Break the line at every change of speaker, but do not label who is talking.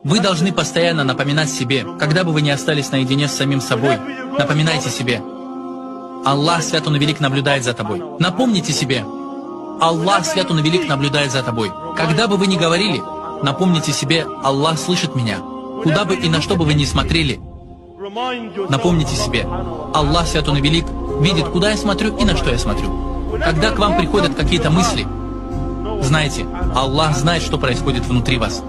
Вы должны постоянно напоминать себе, когда бы вы ни остались наедине с самим собой, напоминайте себе: Аллах свят, Он и велик, наблюдает за тобой. Напомните себе: Аллах свят, Он и велик, наблюдает за тобой. Когда бы вы ни говорили, напомните себе: Аллах слышит меня. Куда бы и на что бы вы ни смотрели, напомните себе: Аллах свят, Он и велик, видит, куда я смотрю и на что я смотрю. Когда к вам приходят какие-то мысли, знайте, Аллах знает, что происходит внутри вас.